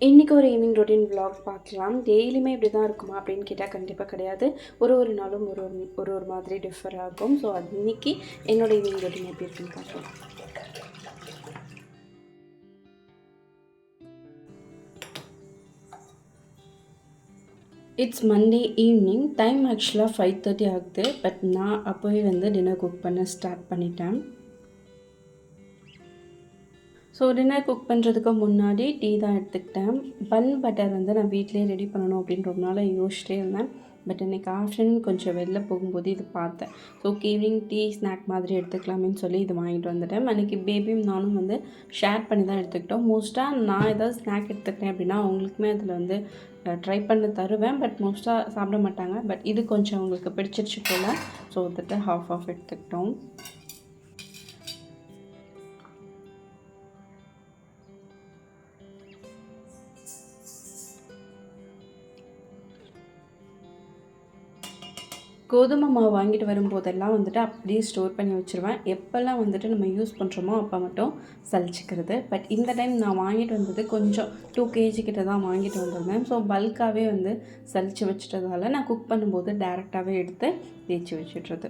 இன்றைக்கி ஒரு evening routine vlog பார்க்கலாம். டெய்லியுமே இப்படி தான் இருக்குமா அப்படின்னு கேட்டால் கண்டிப்பாக கிடையாது. ஒரு நாளும் ஒரு மாதிரி டிஃபர் ஆகும். ஸோ அது இன்றைக்கி என்னோடய ஈவினிங் ரொட்டீன் எப்படி இருக்குன்னு பார்க்கலாம். It's Monday evening. டைம் ஆக்சுவலாக 5:30 ஆகுது. பட் நான் அப்போவே டின்னர் குக் பண்ண ஸ்டார்ட் பண்ணிட்டேன். ஸோ டின்னர் குக் பண்ணுறதுக்கு முன்னாடி டீ தான் எடுத்துக்கிட்டேன். பன் பட்டர் நான் வீட்டிலே ரெடி பண்ணணும் அப்படின்னு ரொம்ப நாளாக யோசிச்சிட்டே இருந்தேன். பட் இன்றைக்கி ஆஃப்டர்நூன் கொஞ்சம் வெளில போகும்போது இது பார்த்தேன். ஸோ ஈவினிங் டீ ஸ்நாக் மாதிரி எடுத்துக்கலாமேன்னு சொல்லி இது வாங்கிட்டு வந்துட்டேன். அன்றைக்கி பேபியும் நானும் ஷேர் பண்ணி தான் எடுத்துக்கிட்டோம். மோஸ்ட்டாக நான் ஏதாவது ஸ்நாக் எடுத்துக்கிட்டேன் அப்படின்னா அவங்களுக்குமே அதில் ட்ரை பண்ண தருவேன். பட் மோஸ்ட்டாக சாப்பிட மாட்டாங்க. பட் இது கொஞ்சம் அவங்களுக்கு பிடிச்சிருச்சு போல். ஸோ ஹாஃப் எடுத்துக்கிட்டோம். கோதுமை மாவு வாங்கிட்டு வரும்போதெல்லாம் அப்படியே ஸ்டோர் பண்ணி வச்சுருவேன். எப்போல்லாம் நம்ம யூஸ் பண்ணுறோமோ அப்போ மட்டும் சலிச்சிக்கிறது. பட் இந்த டைம் நான் வாங்கிட்டு வந்தது கொஞ்சம் 2 kg கிட்ட தான் வாங்கிட்டு வந்திருந்தேன். ஸோ பல்காகவே சலிச்சு வச்சுட்டதால் நான் குக் பண்ணும்போது டேரெக்டாகவே எடுத்து தேய்ச்சி வச்சுட்றது.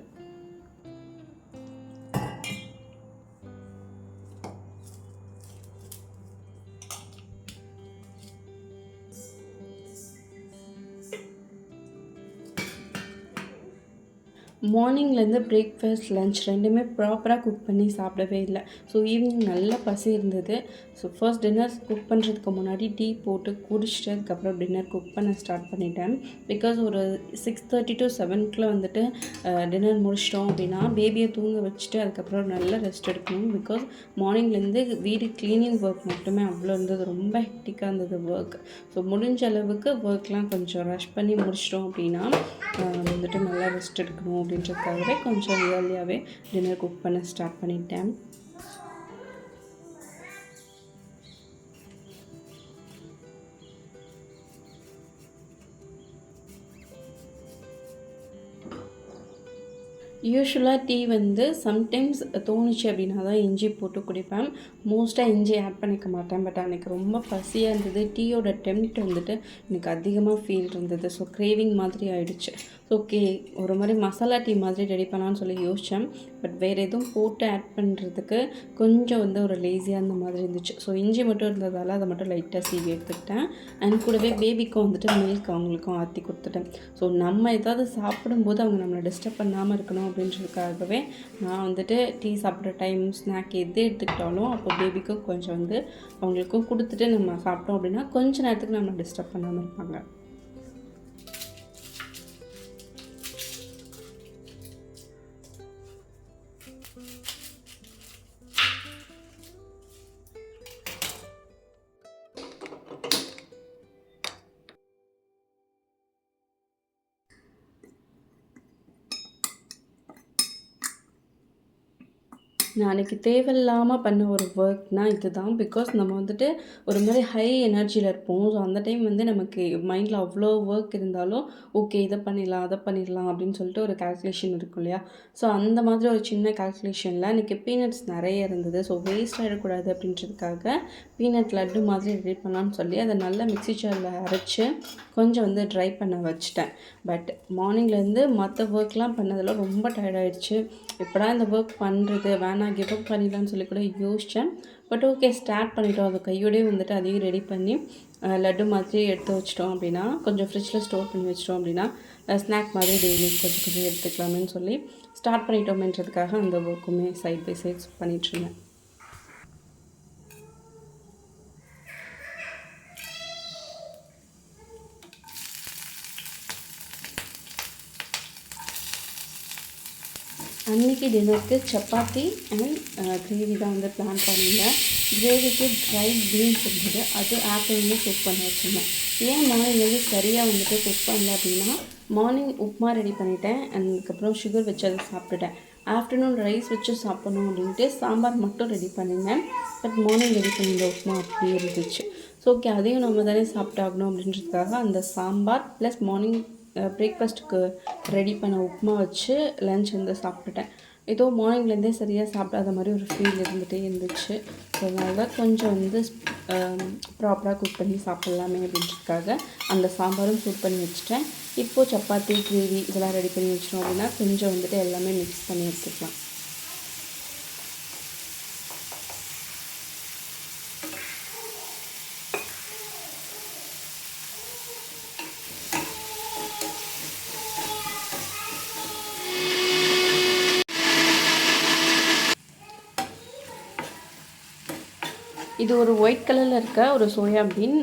மார்னிங்லேருந்து பிரேக்ஃபாஸ்ட் லன்ச் ரெண்டுமே ப்ராப்பராக குக் பண்ணி சாப்பிடவே இல்லை. ஸோ ஈவினிங் நல்ல பசி இருந்தது. ஸோ ஃபர்ஸ்ட் டின்னர் குக் பண்ணுறதுக்கு முன்னாடி டீ போட்டு குடிச்சிட்டு அதுக்கப்புறம் டின்னர் குக் பண்ண ஸ்டார்ட் பண்ணிட்டேன். பிகாஸ் ஒரு 6:30 to 7 டின்னர் முடிச்சிட்டோம் அப்படின்னா பேபியை தூங்க வச்சுட்டு அதுக்கப்புறம் நல்லா ரெஸ்ட் எடுக்கணும். பிகாஸ் மார்னிங்லேருந்து வீடு க்ளீனிங் ஒர்க் மட்டுமே அவ்வளோ இருந்தது. ரொம்ப ஹெக்டிக்காக இருந்தது ஒர்க். ஸோ முடிஞ்ச அளவுக்கு ஒர்க்லாம் கொஞ்சம் ரஷ் பண்ணி முடிச்சிட்டோம் அப்படின்னா நல்லா ரெஸ்ட் எடுக்கணும் அப்படின்றதுக்காகவே கொஞ்சம் ஏர்லியாகவே டின்னர் குக் பண்ண ஸ்டார்ட் பண்ணிட்டேன். யூஸ்வலாக டீ சம்டைம்ஸ் தோணுச்சு அப்படின்னா தான் இஞ்சி போட்டு குடிப்பேன். மோஸ்ட்டாக இஞ்சி ஆட் பண்ணிக்க மாட்டேன். பட் அன்றைக்கி ரொம்ப பசியாக இருந்தது. டீயோட டெம்ப்ட் எனக்கு அதிகமாக ஃபீல் இருந்தது. ஸோ க்ரேவிங் மாதிரி ஆகிடுச்சு. ஸோ ஒரு மாதிரி மசாலா டீ மாதிரி ரெடி பண்ணலான்னு சொல்லி யோசித்தேன். பட் வேறு எதுவும் போட்டு ஆட் பண்ணுறதுக்கு கொஞ்சம் ஒரு லேசியாக அந்த மாதிரி இருந்துச்சு. ஸோ இஞ்சி மட்டும் இருந்ததால் அதை மட்டும் லைட்டாக சீவி எடுத்துக்கிட்டேன். அண்ட் கூடவே பேபிக்கும் மில்க் அவங்களுக்கும் ஆற்றி கொடுத்துட்டேன். ஸோ நம்ம ஏதாவது சாப்பிடும்போது அவங்க நம்மளை டிஸ்டர்ப் பண்ணாமல் இருக்கணும் அப்படின்றதுக்காகவே நான் டீ சாப்பிட்ற டைம் ஸ்நாக் எது எடுத்துக்கிட்டாலும் அப்போ பேபிக்கும் கொஞ்சம் அவங்களுக்கும் கொடுத்துட்டு நம்ம சாப்பிட்டோம் அப்படின்னா கொஞ்சம் நேரத்துக்கு நம்ம டிஸ்டர்ப் பண்ணாமல் இருப்பாங்க. நான் அன்றைக்கி தேவையில்லாமல் பண்ண ஒரு ஒர்க்னால் இது தான். பிகாஸ் நம்ம ஒரு மாதிரி ஹை எனர்ஜியில் இருப்போம். ஸோ அந்த டைம் நமக்கு மைண்டில் அவ்வளோ ஒர்க் இருந்தாலும் ஓகே இதை பண்ணிடலாம் அதை பண்ணிடலாம் அப்படின்னு சொல்லிட்டு ஒரு கால்குலேஷன் இருக்கும் இல்லையா. ஸோ அந்த மாதிரி ஒரு சின்ன கால்குலேஷனில் இன்றைக்கி பீனட்ஸ் நிறைய இருந்தது. ஸோ வேஸ்ட் ஆகிடக்கூடாது அப்படின்றதுக்காக பீனட் லட்டு மாதிரி ரெடி பண்ணலான்னு சொல்லி அதை நல்லா மிக்ஸி ஜாரில் அரைச்சி கொஞ்சம் ட்ரை பண்ண வச்சுட்டேன். பட் மார்னிங்லேருந்து மற்ற ஒர்க்லாம் பண்ணதில் ரொம்ப டயர்டாயிடுச்சு. எப்படா இந்த ஒர்க் பண்ணுறது வேணாம் கிவ் அப் பண்ணிடலான்னு சொல்லி கூட யோசித்தேன். பட் ஓகே ஸ்டார்ட் பண்ணிட்டோம். அது கையோடே அதையும் ரெடி பண்ணி லட்டு மாதிரி எடுத்து வச்சிட்டோம் அப்படின்னா கொஞ்சம் ஃப்ரிட்ஜில் ஸ்டோர் பண்ணி வச்சிட்டோம் அப்படின்னா ஸ்நாக் மாதிரி டெய்லி கொஞ்சம் எடுத்துக்கலாமேன்னு சொல்லி ஸ்டார்ட் பண்ணிட்டோமேன்றதுக்காக அந்த ஒர்க்குமே சைட் பை சைட் பண்ணிகிட்ருந்தேன். அன்றைக்கி டின்னருக்கு சப்பாத்தி அண்ட் கிரேவி தான் பிளான் பண்ணியிருந்தேன். கிரேவிக்கு ட்ரைட் பீன்ஸ் இருந்தது. அது ஆஃப்டர்நூனே குக் பண்ண வச்சுருந்தேன். ஏன் மார்னிங் சரியாக குக் பண்ணல அப்படின்னா மார்னிங் உப்புமா ரெடி பண்ணிட்டேன். அண்ட் அதுக்கப்புறம் சுகர் வச்சு அதை சாப்பிட்டுட்டேன். ஆஃப்டர்நூன் ரைஸ் வச்சு சாப்பிடணும் அப்படின்ட்டு சாம்பார் மட்டும் ரெடி பண்ணியிருந்தேன். பட் மார்னிங் ரெடி பண்ணியிருந்த உப்புமா அப்படியே இருந்துச்சு. ஸோ ஓகே அதையும் நம்ம தானே சாப்பிட்டாகணும் அப்படின்றதுக்காக அந்த சாம்பார் ப்ளஸ் மார்னிங் பிரேக்ஃபாஸ்ட்டுக்கு ரெடி பண்ண உப்புமா வச்சு லன்ச் சாப்பிட்டுட்டேன். ஏதோ மார்னிங்லேருந்தே சரியாக சாப்பிடாத மாதிரி ஒரு ஃபீல் இருந்துகிட்டே இருந்துச்சு. ஸோ அதனால தான் கொஞ்சம் வந்து ப்ராப்பராக குக் பண்ணி சாப்பிட்லாமே அப்படின்றதுக்காக அந்த சாம்பாரும் சூட் பண்ணி வச்சுட்டேன். இப்போது சப்பாத்தி, கிரேவி இதெல்லாம் ரெடி பண்ணி வச்சிட்டோம் அப்படின்னா கொஞ்சம் வந்துட்டு எல்லாமே மிக்ஸ் பண்ணி எடுத்துக்கலாம். இது ஒரு ஒயிட் கலரில் இருக்க ஒரு சோயா பீன்.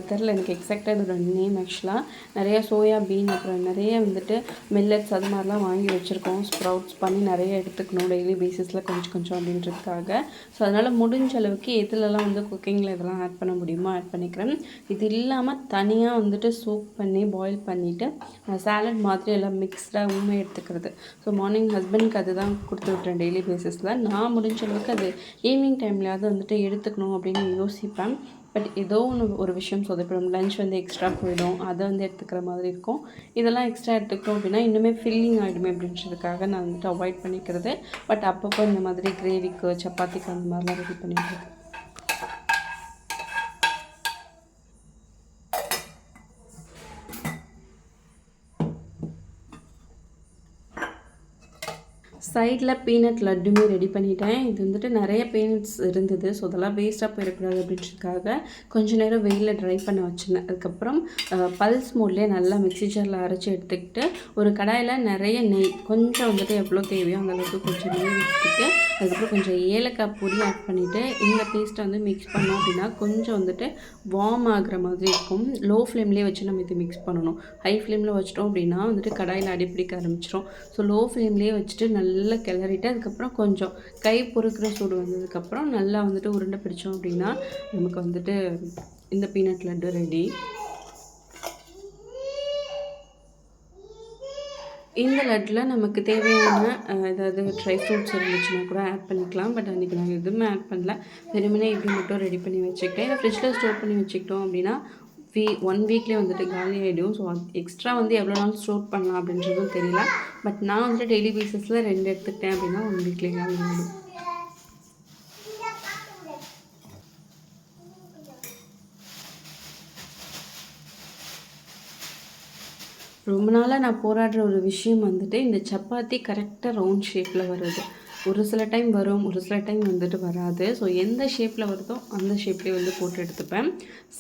தெரில எனக்கு எக்ஸாக்டாக இதோட நேம் ஆக்சுவலாக. நிறைய சோயா பீன் அப்புறம் நிறைய வந்துட்டு மில்லட்ஸ் அது மாதிரிலாம் வாங்கி வச்சுருக்கோம். ஸ்ப்ரவுட்ஸ் பண்ணி நிறைய எடுத்துக்கணும் டெய்லி பேசிஸில் கொஞ்சம் கொஞ்சம் அப்படின்றதுக்காக. ஸோ அதனால் முடிஞ்ச அளவுக்கு எதுலலாம் வந்து குக்கிங்கில் இதெல்லாம் ஆட் பண்ண முடியுமோ ஆட் பண்ணிக்கிறேன். இது இல்லாமல் தனியாக வந்துட்டு சூப் பண்ணி பாயில் பண்ணிவிட்டு சாலட் மாதிரி எல்லாம் மிக்ஸ்டாக ஊமே எடுத்துக்கிறது. ஸோ மார்னிங் ஹஸ்பண்டுக்கு அதுதான் கொடுத்து விட்றேன் டெய்லி பேசிஸில். நான் முடிஞ்ச அளவுக்கு அது ஈவினிங் டைம்லையாவது வந்துட்டு எடுத்துக்கணும் அப்படின்னு யோசிப்பேன். பட் ஏதோ ஒரு விஷயம் சொதப்பிடும். லஞ்ச் வந்து எக்ஸ்ட்ரா போயிடும், அதை வந்து எடுத்துக்கிற மாதிரி இருக்கும். இதெல்லாம் எக்ஸ்ட்ரா எடுத்துக்கிட்டோம் அப்படின்னா இன்னுமே ஃபில்லிங் ஆகிடுமே அப்படின்றதுக்காக நான் வந்துட்டு அவாய்ட் பண்ணிக்கிறது. பட் அப்பப்போ இந்த மாதிரி கிரேவிக்கு, சப்பாத்திக்கு அந்த மாதிரிலாம் ரெடி பண்ணிட்டுருக்கேன். சைடில் பீனட் லட்டுமே ரெடி பண்ணிட்டேன். இது வந்துட்டு நிறைய பீனட்ஸ் இருந்தது. ஸோ அதெல்லாம் வேஸ்ட்டாக போயிடக்கூடாது அப்படின்றதுக்காக கொஞ்சம் நேரம் வெயிலில் ட்ரை பண்ண வச்சுருந்தேன். அதுக்கப்புறம் பல்ஸ் மோட்லேயே நல்லா மிக்ஸி ஜாரில் அரைச்சி எடுத்துக்கிட்டு ஒரு கடாயில் நிறைய நெய், கொஞ்சம் வந்துட்டு எவ்வளோ தேவையோ அந்தளவுக்கு கொஞ்சம் நெய் விட்டுட்டு அதுக்கப்புறம் கொஞ்சம் ஏலக்காய் பொடி ஆட் பண்ணிவிட்டு இந்த பேஸ்ட்டை வந்து மிக்ஸ் பண்ணோம் அப்படின்னா கொஞ்சம் வந்துட்டு வார்ம் ஆகிற மாதிரி இருக்கும். லோ ஃப்ளேம்லேயே வச்சு நம்ம இது மிக்ஸ் பண்ணணும். ஹை ஃப்ளேமில் வச்சிட்டோம் அப்படின்னா வந்துட்டு கடாயில் அடிப்பிடிக்க ஆரம்பிச்சிடும். ஸோ லோ ஃப்ளேம்லேயே வச்சுட்டு நல்லா கிளறிட்டு அதுக்கப்புறம் கொஞ்சம் கை பொறுக்கிற சூடு வந்ததுக்கப்புறம் நல்லா வந்துட்டு உருண்டை பிடிச்சோம் அப்படின்னா நமக்கு வந்துட்டு இந்த பீனட் லட்டு ரெடி. இந்த லட்டில் நமக்கு தேவையான ஏதாவது ட்ரை ஃப்ரூட்ஸ் இருந்துச்சுன்னா கூட ஆட் பண்ணிக்கலாம். பட் அன்றைக்கி நான் எதுவுமே ஆட் பண்ணல. வெறுமனே இப்படி மட்டும் ரெடி பண்ணி வச்சுக்கிட்டேன். இதை ஃப்ரிட்ஜில் ஸ்டோர் பண்ணி வச்சுக்கிட்டோம் அப்படின்னா 1 வீக்லேயே வந்துட்டு காலி ஆகிடும். ஸோ எக்ஸ்ட்ரா வந்து எவ்வளோ நாள் ஸ்டோர் பண்ணலாம் அப்படின்றதும் தெரியல. பட் நான் வந்துட்டு டெய்லி பேசிஸில் 2 எடுத்துக்கிட்டேன் அப்படின்னா 1 வீக்லேயே காலி ஆகிடும். ரொம்ப நாளாக நான் போராடுற ஒரு விஷயம் வந்துட்டு இந்த சப்பாத்தி கரெக்டாக ரவுண்ட் ஷேப்பில் வர்றது. ஒரு சில டைம் வரும், ஒரு சில டைம் வந்துட்டு வராது. ஸோ எந்த ஷேப்பில் வருதோ அந்த ஷேப்லேயே வந்து போட்டு எடுத்துப்பேன்.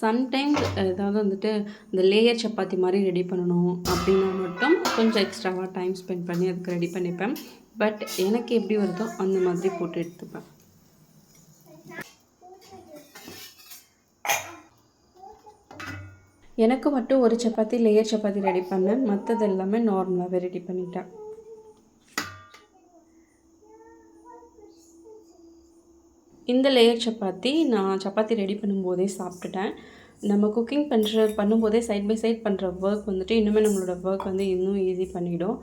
சம்டைம்ஸ் ஏதாவது வந்துட்டு இந்த லேயர் சப்பாத்தி மாதிரி ரெடி பண்ணணும் அப்படின்னா மட்டும் கொஞ்சம் எக்ஸ்ட்ராவாக டைம் ஸ்பெண்ட் பண்ணி அதுக்கு ரெடி பண்ணிப்பேன். பட் எனக்கு எப்படி வருதோ அந்த மாதிரி போட்டு எடுத்துப்பேன். எனக்கு மட்டும் ஒரு சப்பாத்தி லேயர் சப்பாத்தி ரெடி பண்ணேன். மற்றது எல்லாமே நார்மலாகவே ரெடி பண்ணிட்டேன். இந்த லேயர் சப்பாத்தி நான் சப்பாத்தி ரெடி பண்ணும்போதே சாப்பிட்டுட்டேன். நம்ம குக்கிங் பண்ணும்போதே சைட் பை சைட் பண்ணுற ஒர்க் வந்துட்டு இன்னுமே நம்மளோட ஒர்க் வந்து இன்னும் ஈஸி பண்ணிவிடும்.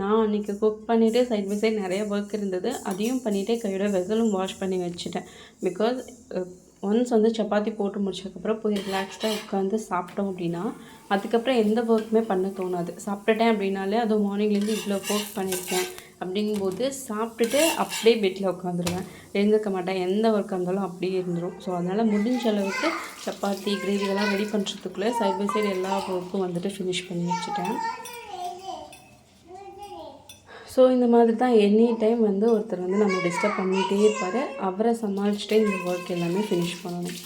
நான் அன்றைக்கி குக் பண்ணிவிட்டு சைட் பை சைட் நிறைய ஒர்க் இருந்தது. அதையும் பண்ணிவிட்டு கையோட வெசலும் வாஷ் பண்ணி வச்சுட்டேன். பிகாஸ் ஒன்ஸ் வந்து சப்பாத்தி போட்டு முடிச்சதுக்கப்புறம் போய் ரிலாக்ஸ்டாக உட்காந்து சாப்பிட்டோம் அப்படின்னா அதுக்கப்புறம் எந்த ஒர்க்குமே பண்ண தோணாது. சாப்பிட்டுட்டேன் அப்படின்னாலே அதுவும் மார்னிங்லேருந்து இவ்வளோ ஒர்க் பண்ணியிருக்கேன் அப்படிங்கும்போது சாப்பிட்டுட்டு அப்படியே பெட்டில் உட்காந்துருவேன். எழுந்திருக்க மாட்டேன். எந்த ஒர்க்காக இருந்தாலும் அப்படியே இருந்துடும். ஸோ அதனால் முடிஞ்ச அளவுக்கு சப்பாத்தி, கிரேவி இதெல்லாம் ரெடி பண்ணுறதுக்குள்ளே சைட் பை சைடு எல்லா ஒர்க்கும் வந்துட்டு ஃபினிஷ் பண்ணி வச்சுட்டேன். ஸோ இந்த மாதிரி தான் எனி டைம் வந்து ஒருத்தர் வந்து நம்ம டிஸ்டர்ப் பண்ணிகிட்டே இருப்பார். அவரை சமாளிச்சுட்டே இந்த ஒர்க் எல்லாமே ஃபினிஷ் பண்ணணும்.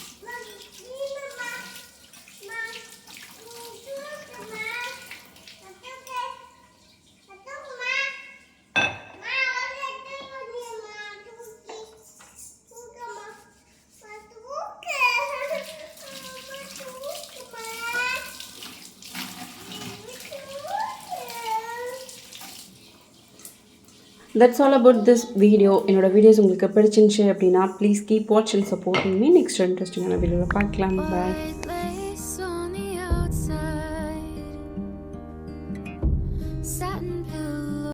That's all about this video. என்னோட வீடியோஸ் உங்களுக்கு பிடிச்சிருந்துச்சு அப்படின்னா please keep watch and supporting me. Next இன்ட்ரெஸ்டிங்கான வீடியோவில் பார்க்கலாம். பாய்.